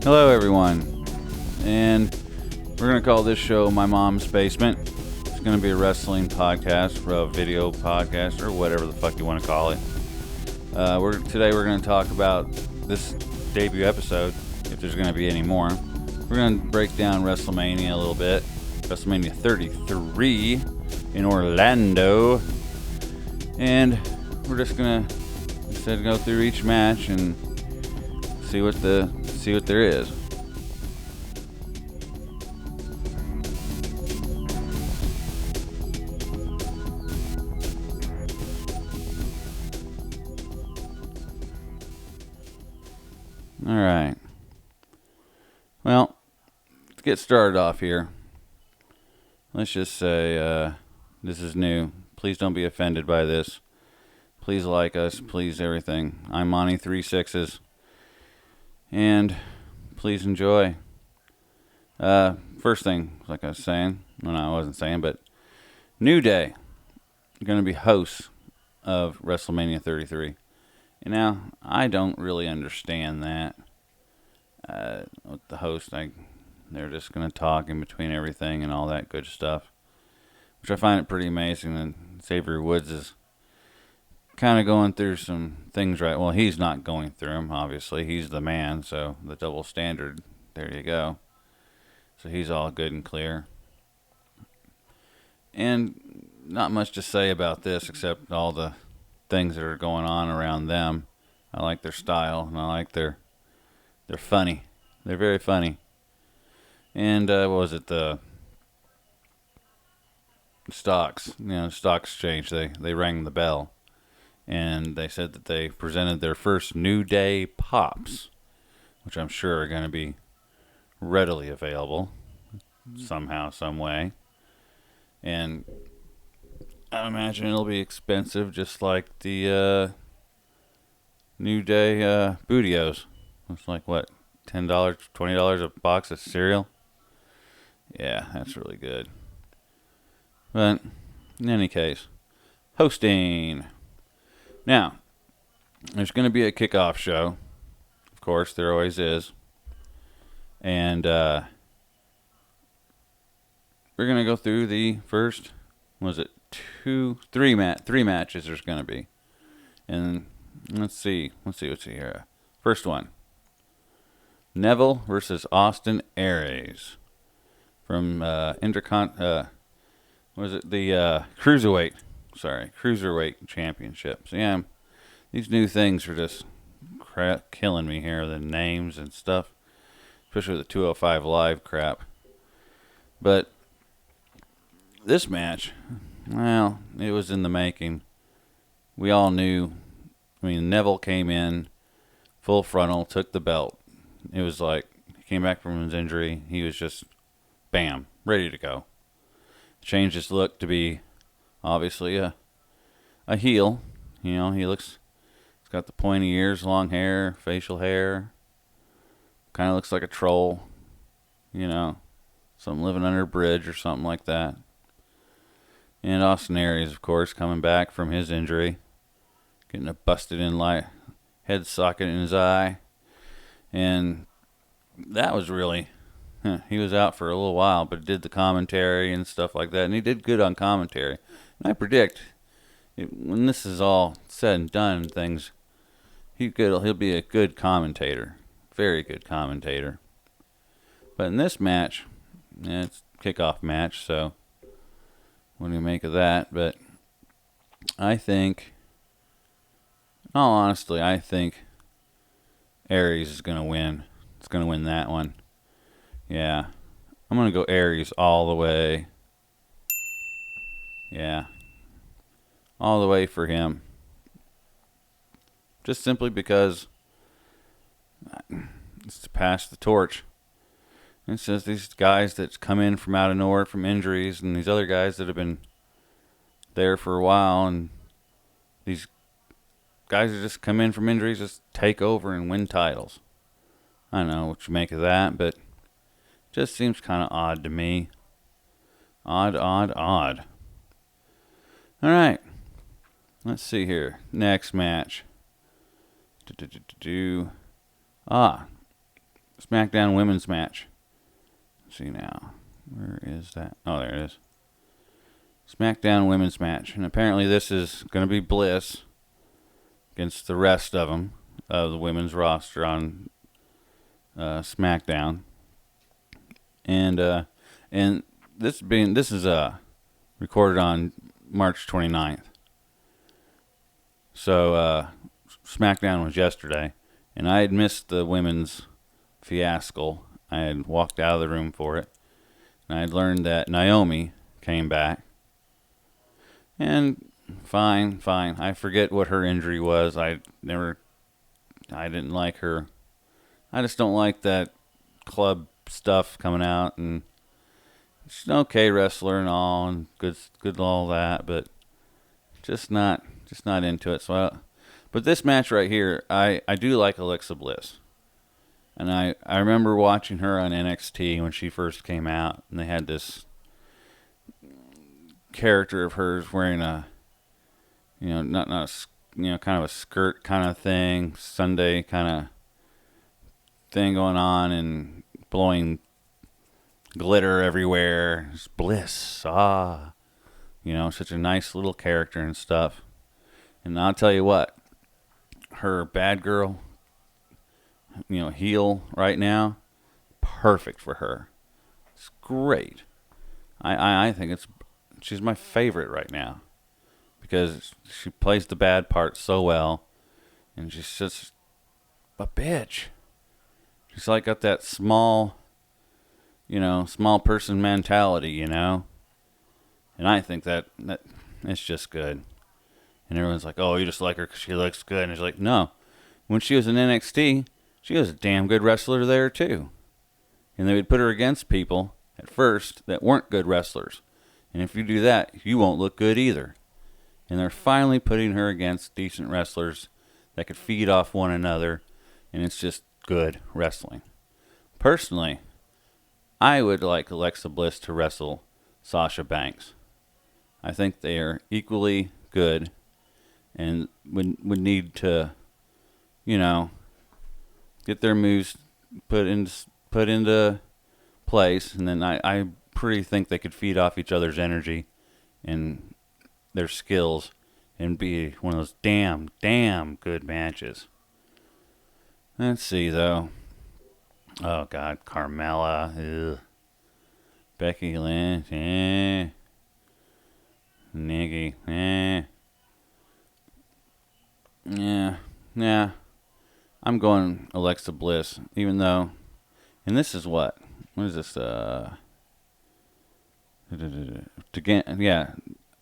Hello, everyone, and we're going to call this show My Mom's Basement. It's going to be a wrestling podcast, a video podcast, or whatever the fuck you want to call it. Today we're going to talk about this debut episode, if there's going to be any more. We're going to break down WrestleMania a little bit. WrestleMania 33 in Orlando. And we're just going to instead go through each match and see what there is. All right. Well, to get started off here, let's just say this is new. Please don't be offended by this. Please like us. Please everything. I'm Monty 36s. And please enjoy. First thing, like I was saying, well, no, I wasn't saying, but New Day going to be hosts of WrestleMania 33. And now, I don't really understand that. With the host, they're just going to talk in between everything and all that good stuff. Which I find it pretty amazing that Xavier Woods is kind of going through some things right. Well, he's not going through them, obviously. He's the man, so the double standard, there you go. So he's all good and clear. And not much to say about this except all the things that are going on around them. I like their style, and I like they're funny. They're very funny. And what was it, the stocks, stock exchange, they rang the bell. And they said that they presented their first New Day pops, which I'm sure are going to be readily available somehow, some way. And I imagine it'll be expensive, just like the New Day Bootios. It's like, what, $10, $20 a box of cereal? Yeah, that's really good. But in any case, hosting. Now, there's going to be a kickoff show. Of course, there always is. And we're going to go through the first, three matches there's going to be. And let's see what's here. First one. Neville versus Austin Aries from the Cruiserweight Championship. So yeah, these new things are just killing me here, the names and stuff, especially the 205 Live crap. But this match, well, it was in the making. We all knew. Neville came in full frontal, took the belt. It was like he came back from his injury. He was just, bam, ready to go. Changed his look to be obviously a heel. He's got the pointy ears, long hair, facial hair. Kind of looks like a troll. Something living under a bridge or something like that. And Austin Aries, of course, coming back from his injury. Getting a busted in head socket in his eye. And that was really... he was out for a little while, but did the commentary and stuff like that. And he did good on commentary. And I predict, when this is all said and done, he'll be a good commentator. Very good commentator. But in this match, it's a kickoff match, so what do you make of that? But I think, in all honesty, Aries is going to win. It's going to win that one. Yeah. I'm going to go Aries all the way. Yeah. All the way for him. Just simply because it's to pass the torch. It says these guys that come in from out of nowhere from injuries, and these other guys that have been there for a while, and these guys that just come in from injuries just take over and win titles. I don't know what you make of that, but just seems kind of odd to me. Odd. All right. Let's see here. Next match. SmackDown women's match. Let's see now. Where is that? Oh, there it is. SmackDown women's match. And apparently this is going to be Bliss against the rest of them, of the women's roster on SmackDown. And this is recorded on March 29th. So SmackDown was yesterday, and I had missed the women's fiasco. I had walked out of the room for it, and I had learned that Naomi came back. And fine. I forget what her injury was. I didn't like her. I just don't like that club stuff coming out, and she's an okay wrestler and all, and good and all that, but just not into it. So, but this match right here, I do like Alexa Bliss, and I remember watching her on NXT when she first came out, and they had this character of hers wearing a, not kind of a skirt kind of thing, Sunday kind of thing going on, and blowing glitter everywhere. It's Bliss, such a nice little character and stuff. And I'll tell you what, her bad girl, heel right now, perfect for her. It's great. I think she's my favorite right now because she plays the bad part so well, and she's just a bitch. She's like got that small person mentality, and I think that it's just good. And everyone's like, oh, you just like her because she looks good. And it's like, no. When she was in NXT, she was a damn good wrestler there, too. And they would put her against people at first that weren't good wrestlers. And if you do that, you won't look good either. And they're finally putting her against decent wrestlers that could feed off one another. And it's just good wrestling. Personally, I would like Alexa Bliss to wrestle Sasha Banks. I think they are equally good and would need to, get their moves put into place, and then I pretty think they could feed off each other's energy and their skills and be one of those damn good matches. Let's see, though. Oh, God, Carmella, ugh. Becky Lynch, Nikki, Yeah. I'm going Alexa Bliss, even though, and this is what is this,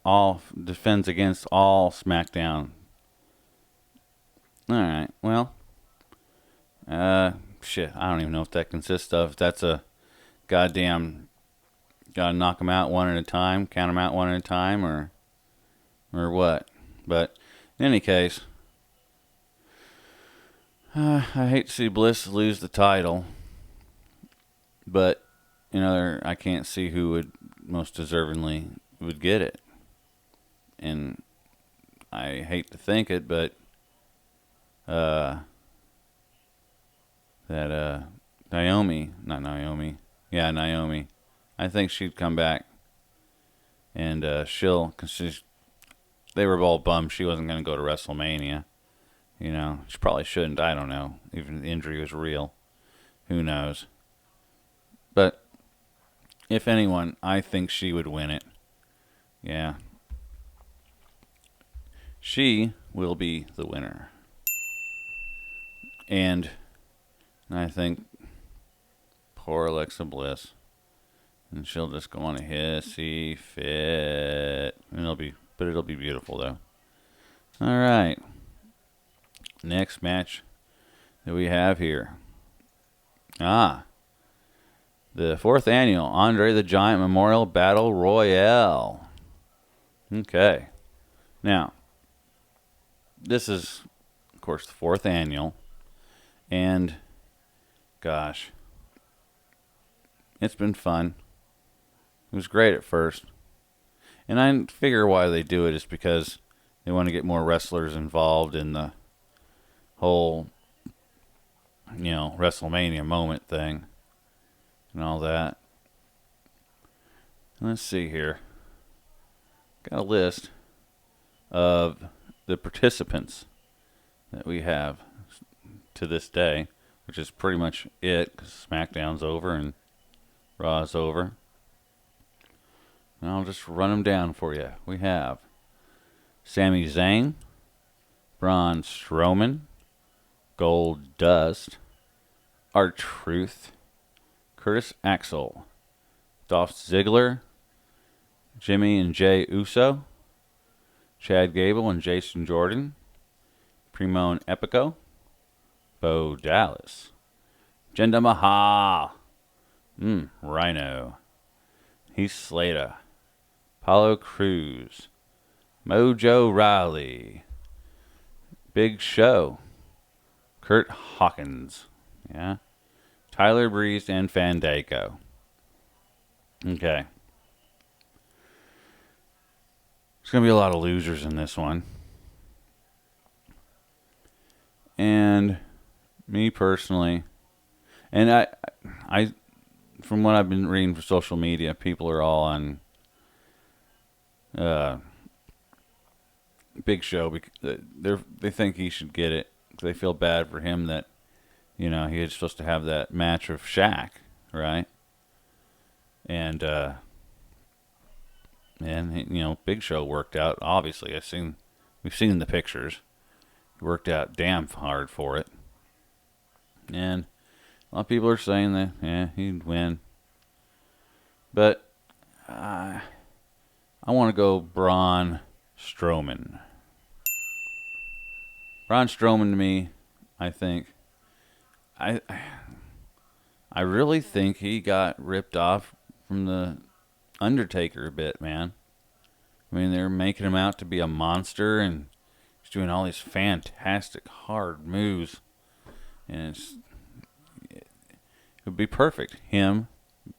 all defends against all SmackDown. Alright, well, shit, I don't even know what that consists of. That's a goddamn, gotta knock them out one at a time, count them out one at a time, or what. But in any case, I hate to see Bliss lose the title, but I can't see who would most deservingly would get it. And I hate to think it, but Naomi, I think she'd come back, and because they were all bummed she wasn't going to go to WrestleMania. She probably shouldn't. I don't know. Even if the injury was real. Who knows? But if anyone, I think she would win it. Yeah. She will be the winner. And I think poor Alexa Bliss. And she'll just go on a hissy fit. It'll be beautiful, though. All right. Next match that we have here. The 4th annual Andre the Giant Memorial Battle Royale. Okay. Now, this is, of course, the 4th annual. And, gosh, it's been fun. It was great at first. And I figure why they do it is because they want to get more wrestlers involved in the whole WrestleMania moment thing and all that. Let's see here. Got a list of the participants that we have to this day, which is pretty much it, because SmackDown's over and Raw's over. And I'll just run them down for you. We have Sami Zayn, Braun Strowman, Goldust, R-Truth, Curtis Axel, Dolph Ziggler, Jimmy and Jay Uso, Chad Gable and Jason Jordan, Primo and Epico, Bo Dallas, Jinder Mahal, Rhino, Heath Slater, Apollo Crews, Mojo Rawley, Big Show, Kurt Hawkins, Tyler Breeze, and Fandango. Okay. There's going to be a lot of losers in this one. And me personally, and I from what I've been reading for social media, people are all on Big Show. They think he should get it. They feel bad for him that, he was supposed to have that match with Shaq, right? And Big Show worked out. Obviously, we've seen the pictures. He worked out damn hard for it. And a lot of people are saying that, he'd win. But I want to go Braun Strowman. Braun Strowman to me, I think, I really think he got ripped off from the Undertaker a bit, man. I mean, they're making him out to be a monster, and he's doing all these fantastic hard moves, and it would be perfect, him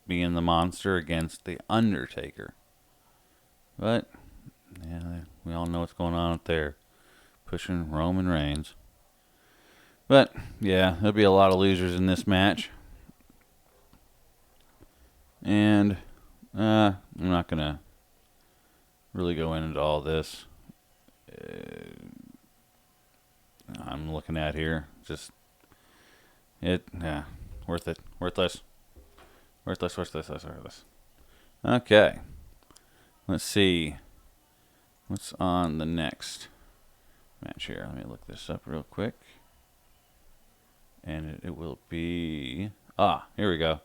being the monster against the Undertaker. But we all know what's going on out there, pushing Roman Reigns. But there'll be a lot of losers in this match, and I'm not gonna really go into all this. I'm looking at here, just worthless. Okay, let's see what's on the next match here. Let me look this up real quick, and it will be here we go.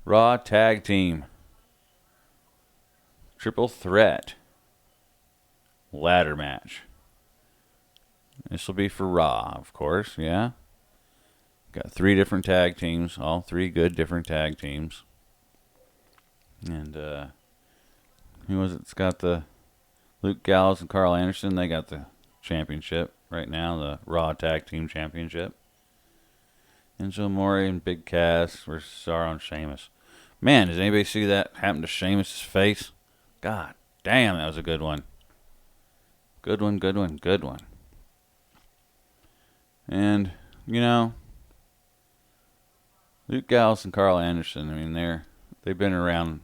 Raw Tag Team Triple Threat Ladder Match. This will be for Raw, of course, yeah. Got 3 different tag teams, all 3 good different tag teams. And who was it? It's got the Luke Gallows and Carl Anderson. They got the championship right now, the Raw Tag Team Championship. Enzo Amore and Big Cass versus Cesaro and Sheamus. Man, does anybody see that happen to Sheamus' face? God damn, that was a good one. Good one. And, Luke Gallows and Carl Anderson, I mean, they've been around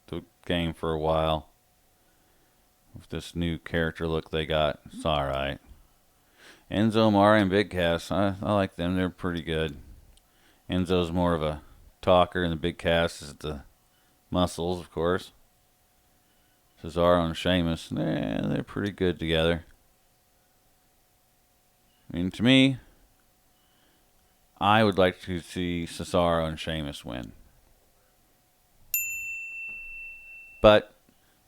the game for a while. With this new character look they got, it's alright. Enzo Amore and Big Cass, I like them. They're pretty good. Enzo's more of a talker, and the Big Cass is the muscles, of course. Cesaro and Sheamus, they're pretty good together. I mean, to me, I would like to see Cesaro and Sheamus win. But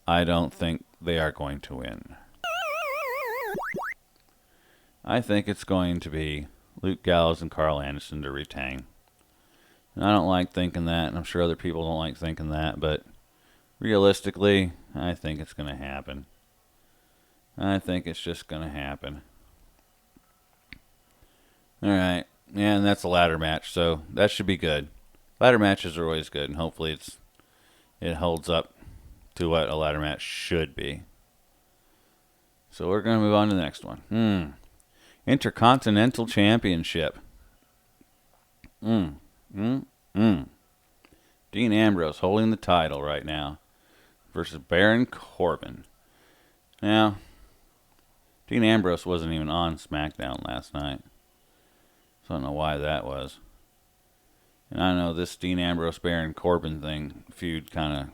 I don't think they are going to win. I think it's going to be Luke Gallows and Carl Anderson to retain. And I don't like thinking that, and I'm sure other people don't like thinking that, but realistically, I think it's going to happen. I think it's just going to happen. Alright, and that's a ladder match, so that should be good. Ladder matches are always good, and hopefully it holds up to what a ladder match should be. So we're going to move on to the next one. Intercontinental Championship. Mm, mm, mm. Dean Ambrose holding the title right now versus Baron Corbin. Now, Dean Ambrose wasn't even on SmackDown last night. So I don't know why that was. And I know this Dean Ambrose Baron Corbin feud kind of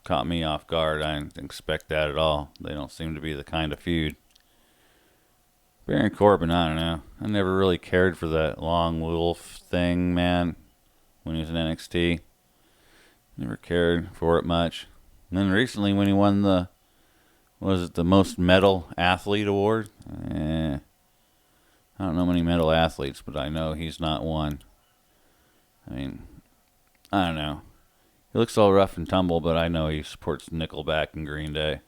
caught me off guard. I didn't expect that at all. They don't seem to be the kind of feud. Baron Corbin, I don't know. I never really cared for that long wolf thing, man, when he was in NXT. Never cared for it much. And then recently when he won the most medal athlete award? I don't know many medal athletes, but I know he's not one. I mean, I don't know. He looks all rough and tumble, but I know he supports Nickelback and Green Day.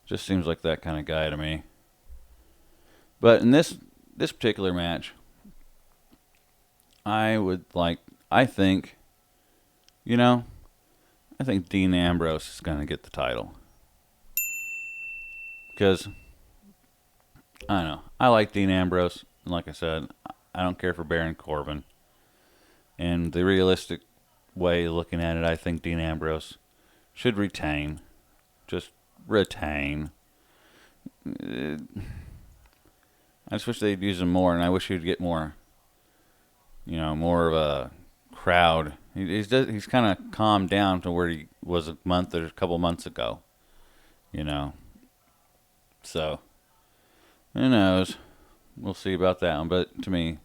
Just seems like that kind of guy to me. But in this particular match, I think Dean Ambrose is going to get the title. Because, I don't know, I like Dean Ambrose. And like I said, I don't care for Baron Corbin. And the realistic way of looking at it, I think Dean Ambrose should retain. Just retain. I just wish they'd use him more, and I wish he'd get more of a crowd. He's kind of calmed down to where he was a couple months ago, So, who knows? We'll see about that one. But to me,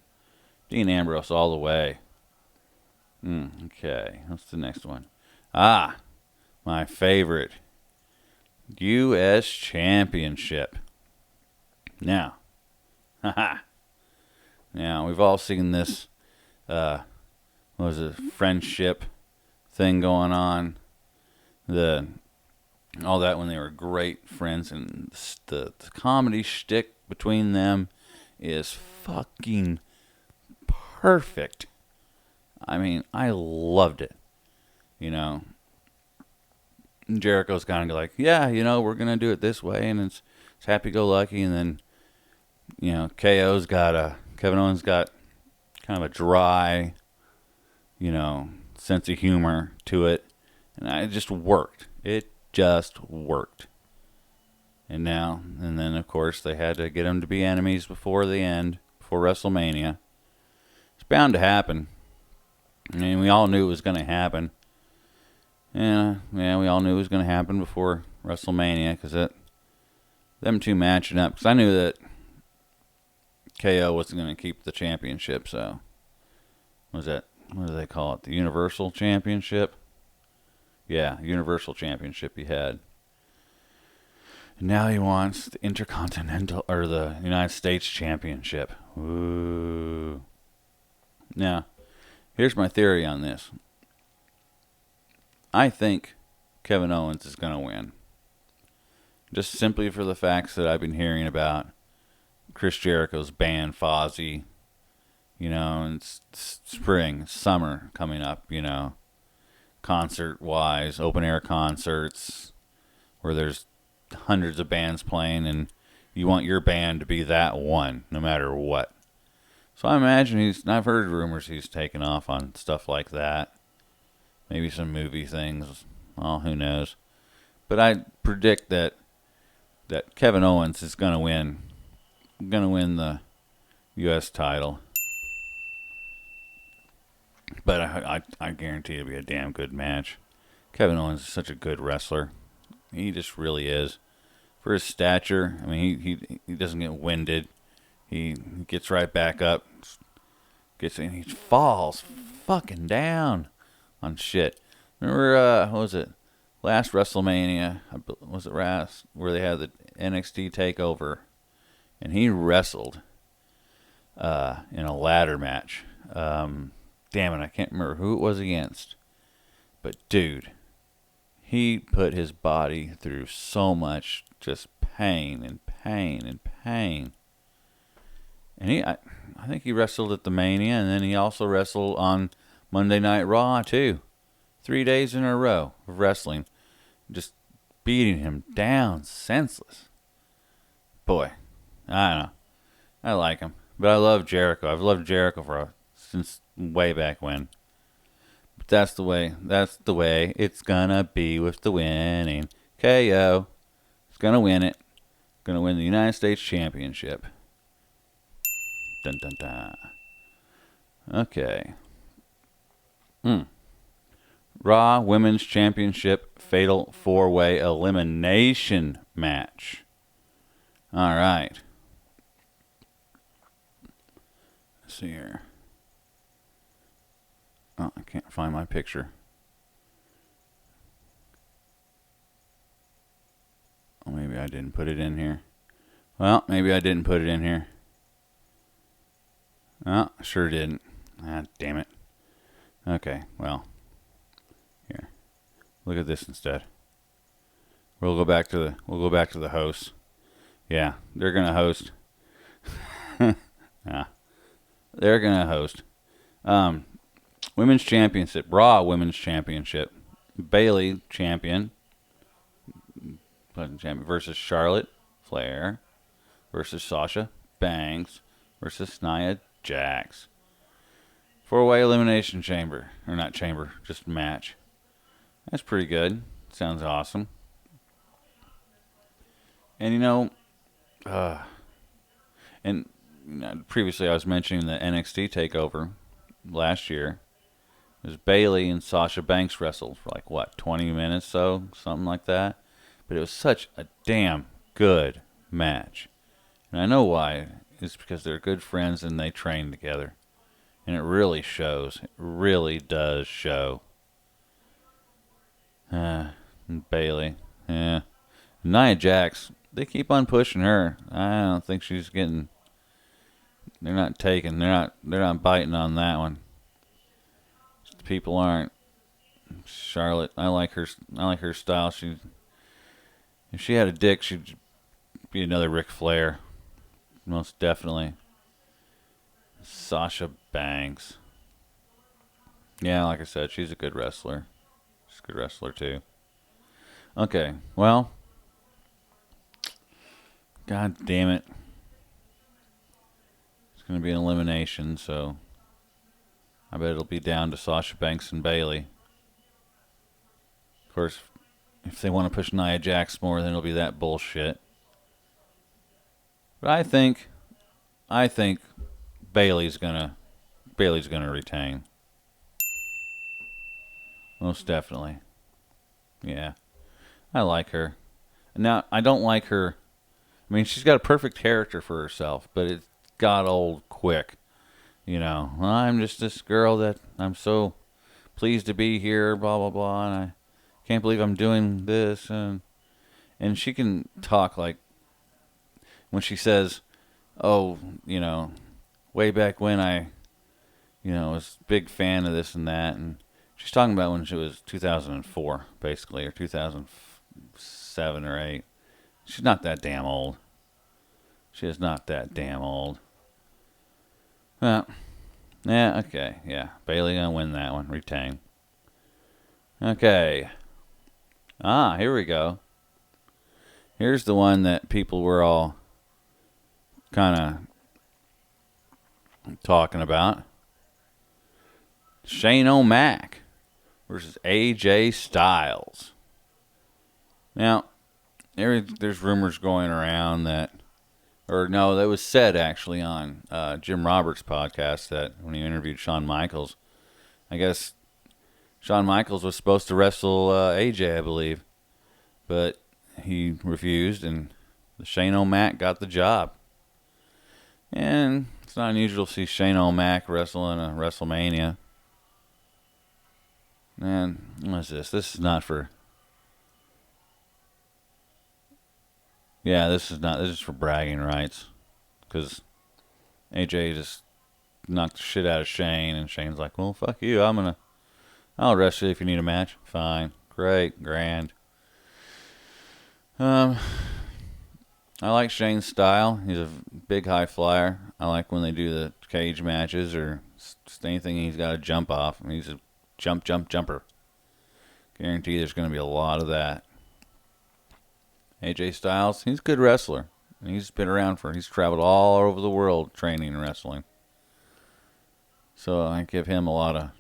Dean Ambrose all the way. Okay, what's the next one? My favorite. U.S. Championship. Now, now, we've all seen this, friendship thing going on. All that when they were great friends, and the comedy shtick between them is fucking perfect. I mean, I loved it. Jericho's kind of like, yeah, we're going to do it this way, and it's happy-go-lucky, and then, Kevin Owens got kind of a dry, sense of humor to it, and it just worked. It just worked. And then, of course, they had to get them to be enemies before WrestleMania. It's bound to happen. I mean, we all knew it was going to happen. Yeah, we all knew it was going to happen before WrestleMania, because them two matching up. Because I knew that KO wasn't going to keep the championship, so what do they call it? The Universal Championship? Yeah, Universal Championship he had. And now he wants the Intercontinental, or the United States Championship. Ooh. Now, here's my theory on this. I think Kevin Owens is going to win. Just simply for the facts that I've been hearing about Chris Jericho's band, Fozzy, and summer coming up, concert-wise, open-air concerts where there's hundreds of bands playing, and you want your band to be that one, no matter what. So I imagine I've heard rumors he's taken off on stuff like that. Maybe some movie things. Well, who knows? But I predict that Kevin Owens is going to win. Going to win the U.S. title. But I guarantee it'll be a damn good match. Kevin Owens is such a good wrestler. He just really is. For his stature, I mean, he doesn't get winded. He gets right back up. He falls fucking down on shit. Remember, what was it? Last WrestleMania, was it where they had the NXT takeover, and he wrestled in a ladder match. Damn it, I can't remember who it was against. But dude, he put his body through so much just pain and pain and pain. And I think he wrestled at the Mania, and then he also wrestled on Monday Night Raw too. 3 days in a row of wrestling, just beating him down senseless. Boy, I don't know. I like him, but I love Jericho. I've loved Jericho for since way back when. But that's the way it's gonna be with the winning. KO is gonna win it. Gonna win the United States Championship. Dun dun dun. Okay. Raw Women's Championship Fatal 4-Way Elimination Match. All right. Let's see here. Oh, I can't find my picture. Oh, maybe I didn't put it in here. Well, maybe I didn't put it in here. Oh, I sure didn't. Ah, damn it. Okay, well. Here. Look at this instead. We'll go back to the hosts. Yeah, they're gonna host. Yeah, they're gonna host. Women's Championship, Raw Women's Championship. Bayley champion versus Charlotte Flair versus Sasha Banks versus Nia Jax. 4-way elimination chamber. Or not chamber, just match. That's pretty good. Sounds awesome. And previously I was mentioning the NXT takeover last year. It was Bayley and Sasha Banks wrestled for 20 minutes, something like that. But it was such a damn good match. And I know why. It's because they're good friends and they train together. And it really shows. It really does show. Bayley. Yeah. Nia Jax, they keep on pushing her. I don't think she's getting... They're not biting on that one. People aren't. Charlotte, I like her style. If she had a dick, she'd be another Ric Flair. Most definitely. Sasha Banks. Yeah, like I said, she's a good wrestler. She's a good wrestler too. Okay, well. God damn it. It's going to be an elimination, so I bet it'll be down to Sasha Banks and Bayley. Of course, if they want to push Nia Jax more, then it'll be that bullshit. But I think Bayley's gonna retain. Most definitely. Yeah. I like her. Now, I don't like her. I mean, she's got a perfect character for herself, but it got old quick. I'm just this girl that I'm so pleased to be here, blah, blah, blah, and I can't believe I'm doing this. And she can talk like, when she says, way back when I, was a big fan of this and that, and she's talking about when she was 2004, basically, or 2007 or 8. She's not that damn old. She is not that damn old. Well, yeah, okay, yeah. Bayley gonna win that one. Retain. Okay. Here we go. Here's the one that people were all kind of talking about. Shane O'Mac versus AJ Styles. Now, there's rumors going around that, that was said actually on Jim Roberts' podcast that when he interviewed Shawn Michaels, I guess Shawn Michaels was supposed to wrestle AJ, I believe, but he refused, and Shane O'Mac got the job. And it's not unusual to see Shane O'Mac wrestle in a WrestleMania. And what is this? This is not for... Yeah, this is for bragging rights. Because AJ just knocked the shit out of Shane, and Shane's like, well, fuck you, I'll wrestle you if you need a match. Fine. Great. Grand. I like Shane's style. He's a big high flyer. I like when they do the cage matches or just anything he's got to jump off. I mean, he's a jumper. Guarantee there's going to be a lot of that. AJ Styles, he's a good wrestler. He's been around he's traveled all over the world training and wrestling. So I give him a lot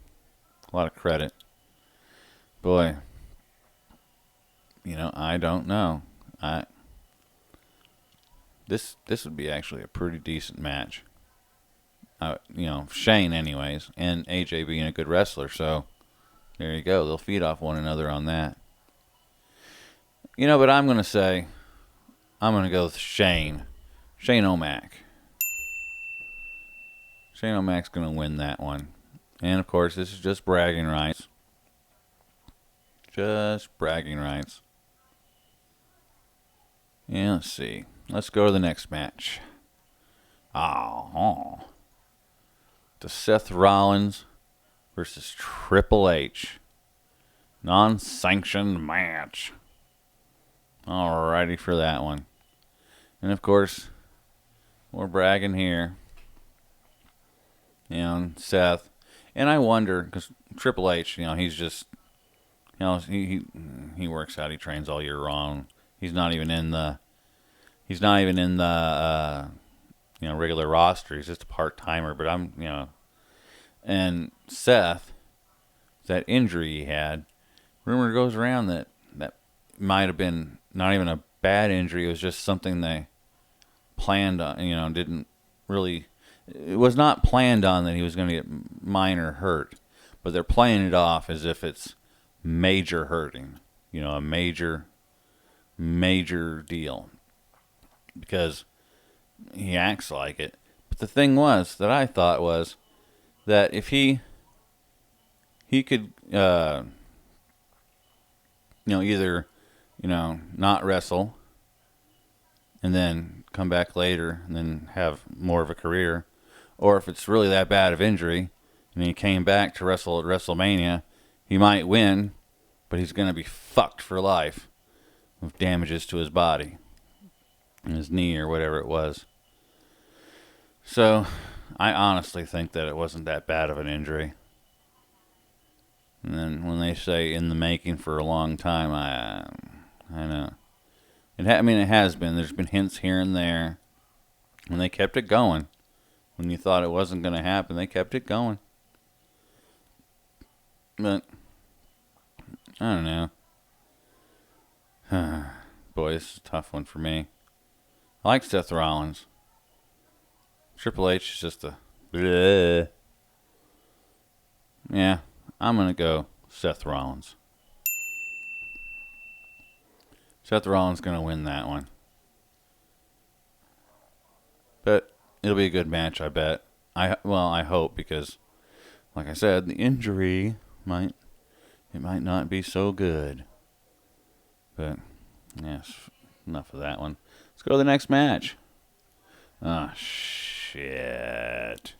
of credit. Boy, I don't know. This would be actually a pretty decent match. Shane anyways, and AJ being a good wrestler, so there you go. They'll feed off one another on that. But I'm going to go with Shane O'Mac. Shane O'Mac's going to win that one. And, of course, this is just bragging rights. Just bragging rights. Yeah, let's see. Let's go to the next match. The Seth Rollins versus Triple H. Non-sanctioned match. Alrighty for that one. And, of course, more bragging here. Seth. And I wonder, because Triple H, he's just, he works out, he trains all year round. He's not even in the regular roster. He's just a part-timer. But and Seth, that injury he had, rumor goes around that might have been not even a bad injury. It was just something they planned on, didn't really... It was not planned on that he was going to get minor hurt, but they're playing it off as if it's major hurting, a major deal, because he acts like it. But the thing was that I thought was that if he could, either, not wrestle and then come back later and then have more of a career, or if it's really that bad of injury and he came back to wrestle at WrestleMania, he might win, but he's going to be fucked for life with damages to his body and his knee or whatever it was. So I honestly think that it wasn't that bad of an injury. And then when they say in the making for a long time, I know. It has been. There's been hints here and there. And they kept it going. When you thought it wasn't going to happen, they kept it going. But, I don't know. Boy, this is a tough one for me. I like Seth Rollins. Triple H is just a... bleh. Yeah, I'm going to go Seth Rollins. Seth Rollins going to win that one. But it'll be a good match, I bet. I hope, because, like I said, the injury might not be so good. But, yes, enough of that one. Let's go to the next match. Ah, shit.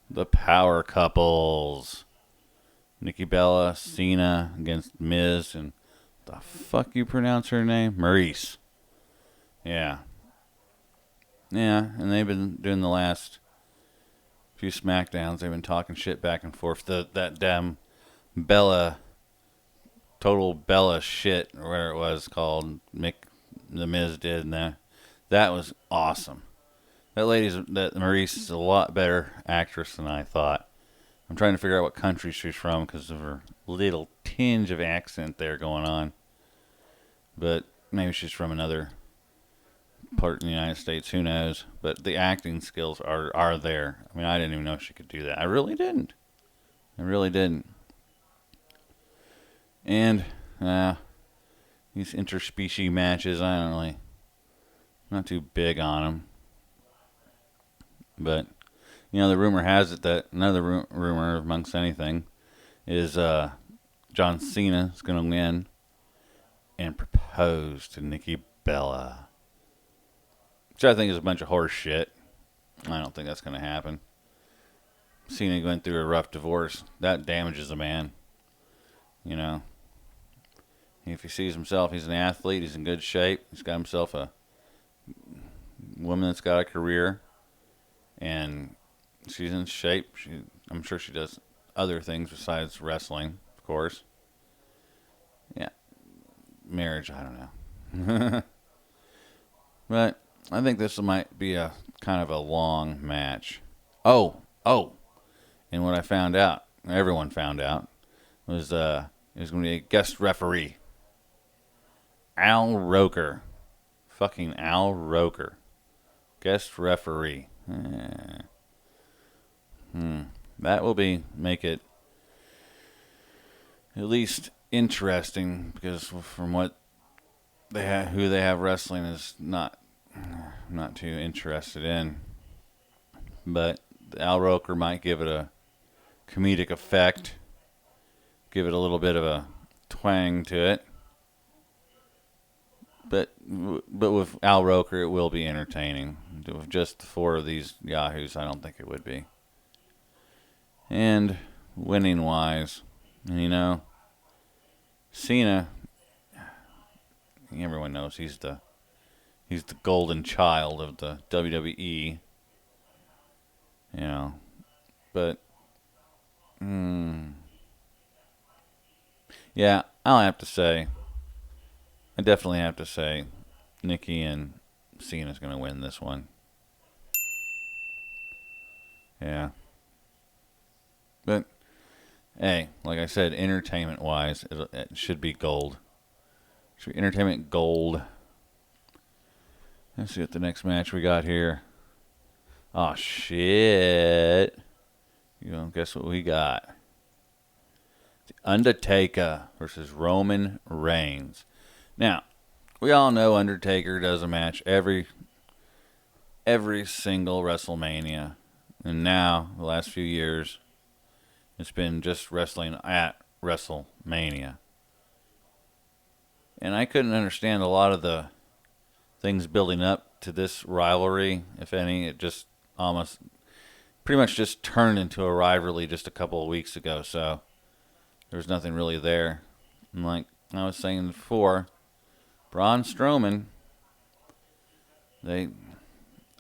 The power couples. Nikki Bella, Cena against Miz, and the fuck you pronounce her name? Maurice. Yeah. Yeah, and they've been doing the last few SmackDowns. They've been talking shit back and forth. That damn Bella, total Bella shit, or whatever it was called, the Miz did, and that was awesome. That Maurice is a lot better actress than I thought. I'm trying to figure out what country she's from because of her little tinge of accent there going on. But maybe she's from another part in the United States, who knows? But the acting skills are there. I mean, I didn't even know she could do that. I really didn't. And these interspecies matches, not too big on them. But the rumor has it that another rumor amongst anything is John Cena is going to win and propose to Nikki Bella. Which I think is a bunch of horse shit. I don't think that's going to happen. Cena went through a rough divorce. That damages a man. If he sees himself, he's an athlete, he's in good shape, he's got himself a woman that's got a career, and she's in shape. I'm sure she does other things besides wrestling, of course. Yeah. Marriage, I don't know. But I think this might be a kind of a long match. Oh. And what I found out, everyone found out, was it was going to be a guest referee. Al Roker. Fucking Al Roker. Guest referee. That will make it at least interesting, because from what who they have wrestling is not, I'm not too interested in. But Al Roker might give it a comedic effect, give it a little bit of a twang to it. But with Al Roker, it will be entertaining. With just 4 of these yahoos, I don't think it would be. And winning wise, Cena, everyone knows he's the golden child of the WWE. But yeah, I definitely have to say, Nikki and Cena's going to win this one. Yeah. But, hey, like I said, entertainment-wise, it should be gold. It should be entertainment gold. Let's see what the next match we got here. Oh, shit. Guess what we got? The Undertaker versus Roman Reigns. Now, we all know Undertaker does a match every single WrestleMania. And now, the last few years, it's been just wrestling at WrestleMania. And I couldn't understand a lot of the things building up to this rivalry, if any. It just pretty much just turned into a rivalry just a couple of weeks ago. So there's nothing really there. And like I was saying before, Braun Strowman, I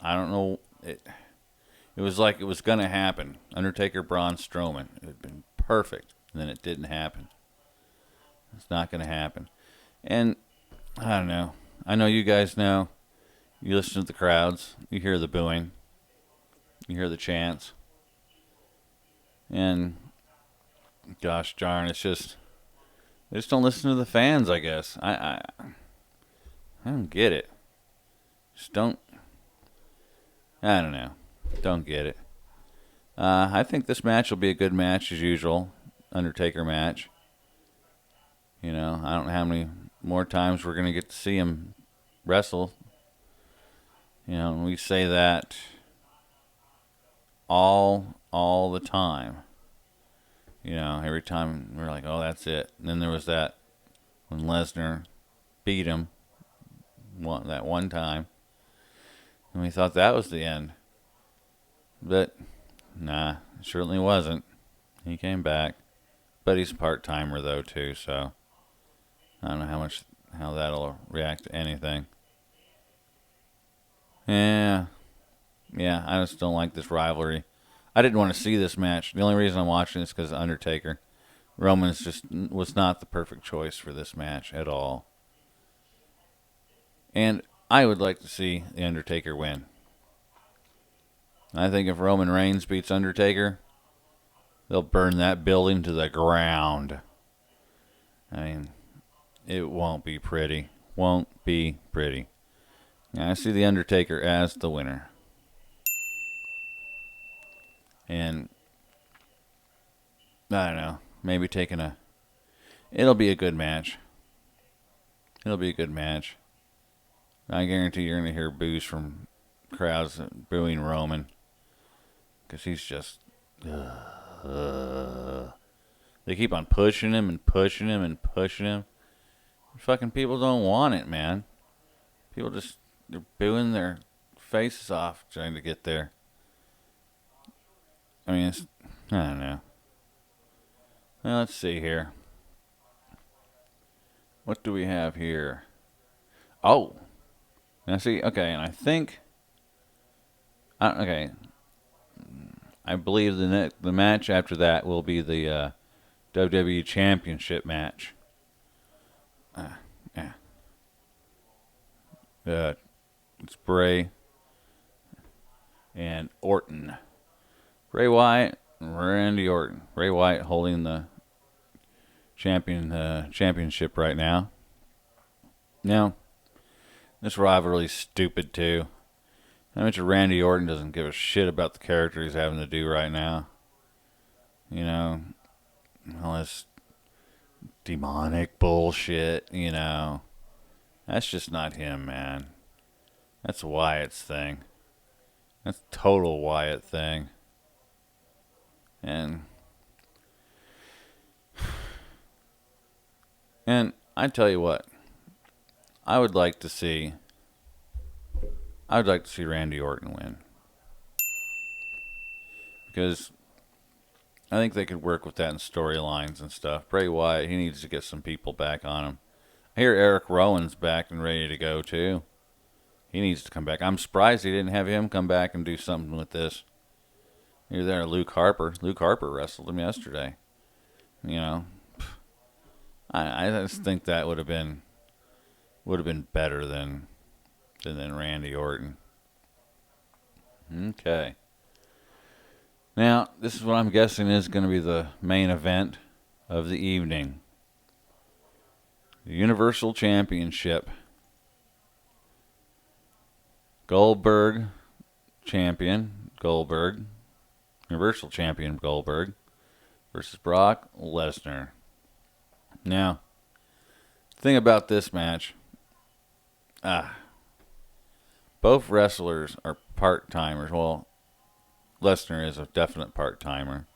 don't know, it was like it was going to happen. Undertaker, Braun Strowman. It had been perfect. And then it didn't happen. It's not going to happen. And I don't know. I know you guys know. You listen to the crowds. You hear the booing. You hear the chants. And gosh darn, they just don't listen to the fans, I guess. I don't get it. Just don't. I don't know. Don't get it. I think this match will be a good match as usual. Undertaker match. I don't know how many more times we're going to get to see him wrestle. We say that all the time. Every time we're like, oh, that's it. And then there was that when Lesnar beat him that one time. And we thought that was the end. But, nah, it certainly wasn't. He came back. But he's a part-timer, though, too, so I don't know how that'll react to anything. Yeah, I just don't like this rivalry. I didn't want to see this match. The only reason I'm watching is because of Undertaker. Roman's just was not the perfect choice for this match at all. And I would like to see the Undertaker win. I think if Roman Reigns beats Undertaker, they'll burn that building to the ground. I mean, it won't be pretty. Won't be pretty. Yeah, I see the Undertaker as the winner. And I don't know, maybe it'll be a good match. It'll be a good match. I guarantee you're going to hear boos from crowds booing Roman. Because he's just... They keep on pushing him and pushing him and pushing him. Fucking people don't want it, man. People they're booing their faces off trying to get there. I mean, I don't know. Well, let's see here. What do we have here? Oh. Now see, okay, and I think... okay. I believe the match after that will be the WWE Championship match. Yeah. It's Bray and Orton Bray Wyatt, Randy Orton. Bray Wyatt holding the championship right now. Now, this rivalry's stupid too. I mentioned Randy Orton doesn't give a shit about the character he's having to do right now. You know, all this demonic bullshit, you know. That's just not him, man. That's Wyatt's thing. That's total Wyatt thing. And I tell you what, I would like to see Randy Orton win. Because I think they could work with that in storylines and stuff. Bray Wyatt, he needs to get some people back on him. I hear Eric Rowan's back and ready to go too. He needs to come back. I'm surprised he didn't have him come back and do something with this. You're there, Luke Harper. Luke Harper wrestled him yesterday. You know, I just think that would have been better than Randy Orton. Okay. Now, this is what I'm guessing is going to be the main event of the evening. The Universal Championship. Goldberg champion, Goldberg. Universal champion, Goldberg. Versus Brock Lesnar. Now, the thing about this match, both wrestlers are part-timers. Well, Lesnar is a definite part-timer.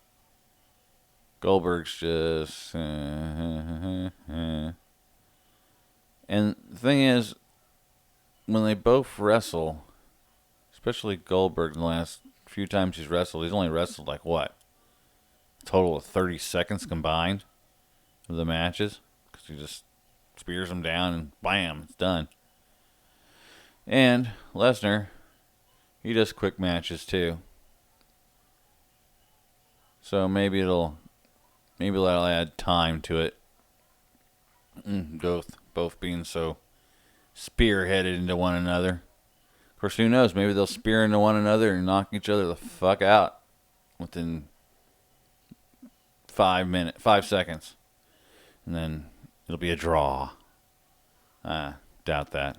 Goldberg's just... And the thing is, when they both wrestle, especially Goldberg, in the last few times he's wrestled, he's only wrestled like what? A total of 30 seconds combined of the matches. Because he just spears them down and bam, it's done. And Lesnar, he does quick matches too. So maybe that'll add time to it. Both being so spearheaded into one another. Of course, who knows? Maybe they'll spear into one another and knock each other the fuck out within 5 seconds. And then it'll be a draw. Doubt that.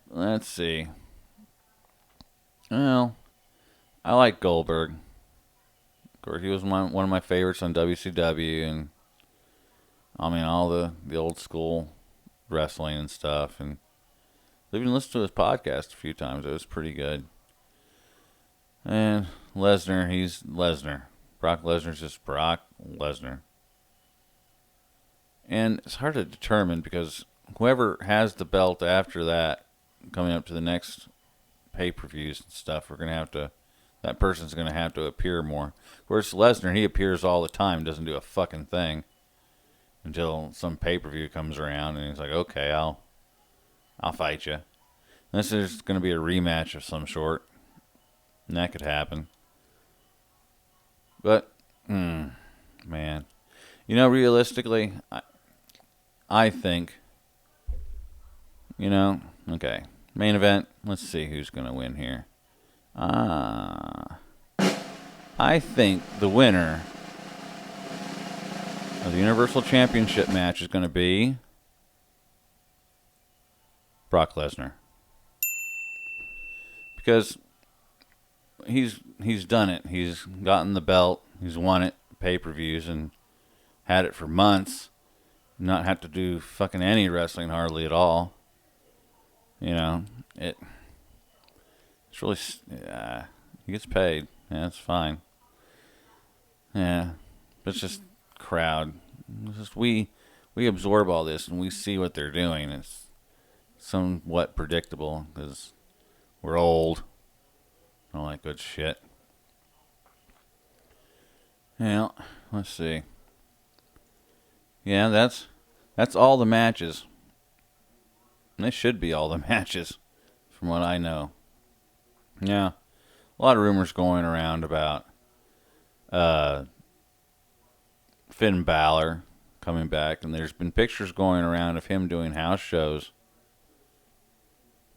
Let's see. Well, I like Goldberg. Of course, he was one of my favorites on WCW, and I mean all the old school wrestling and stuff. And I've even listened to his podcast a few times. It was pretty good. And Lesnar, he's Lesnar. Brock Lesnar's just Brock Lesnar. And it's hard to determine because whoever has the belt after that, coming up to the next pay-per-views and stuff, that person's going to have to appear more. Of course, Lesnar, he appears all the time, doesn't do a fucking thing until some pay-per-view comes around, and he's like, okay, I'll fight you. Unless there's going to be a rematch of some sort, and that could happen. But, man. You know, realistically, I think, okay, main event, let's see who's going to win here. I think the winner of the Universal Championship match is going to be Brock Lesnar. Because he's done it. He's gotten the belt. He's won it, pay-per-views, and had it for months. Not have to do fucking any wrestling hardly at all. It's really, he gets paid. Yeah, that's fine. Yeah, but it's just crowd. It's just we absorb all this and we see what they're doing. It's somewhat predictable because we're old. All that good shit. Yeah, let's see. Yeah, that's all the matches. And they should be all the matches, from what I know. Yeah, a lot of rumors going around about Finn Balor coming back, and there's been pictures going around of him doing house shows.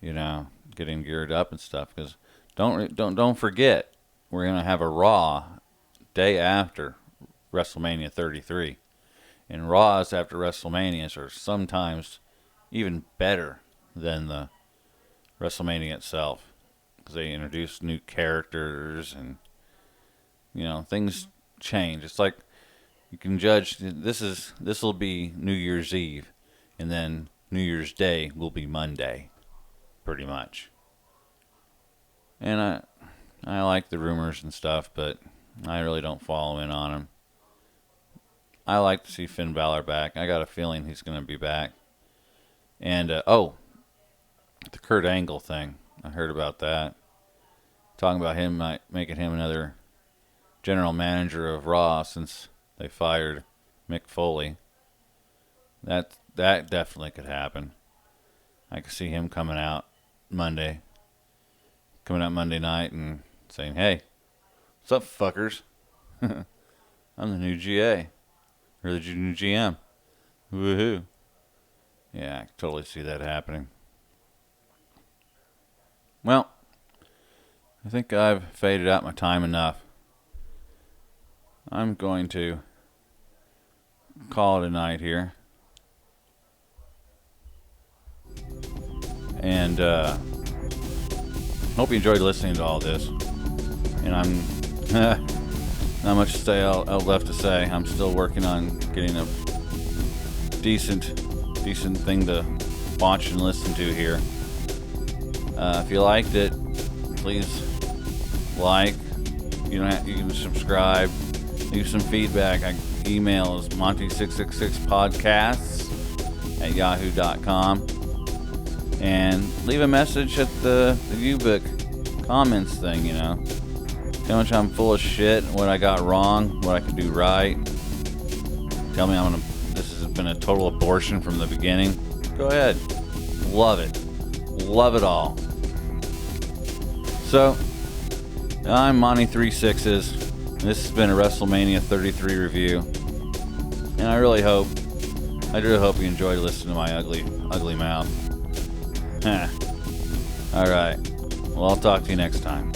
Getting geared up and stuff. Because don't forget, we're going to have a Raw day after WrestleMania 33. And Raws after WrestleManias are sometimes even better than the WrestleMania itself, because they introduce new characters and, you know, things change. It's like you can judge, this will be New Year's Eve, and then New Year's Day will be Monday, pretty much. And I like the rumors and stuff, but I really don't follow in on them. I like to see Finn Balor back. I got a feeling he's going to be back. And, the Kurt Angle thing. I heard about that. Talking about him making him another general manager of Raw since they fired Mick Foley. That definitely could happen. I could see him coming out Monday night and saying, "Hey, what's up, fuckers? I'm the new GA. Or the new GM. Woohoo." Yeah, I can totally see that happening. Well, I think I've faded out my time enough. I'm going to call it a night here. And hope you enjoyed listening to all this. And I'm not much left to say. I'm still working on getting a decent thing to watch and listen to here. If you liked it, please like. You can subscribe. Leave some feedback. Email is monty666podcasts@yahoo.com. And leave a message at the U-Book comments thing, you know. How much I'm full of shit, what I got wrong, what I could do right. Tell me this has been a total abortion from the beginning. Go ahead. Love it. Love it all. So, I'm Monty36s. This has been a WrestleMania 33 review. And I really hope you enjoyed listening to my ugly mouth. Alright. Well, I'll talk to you next time.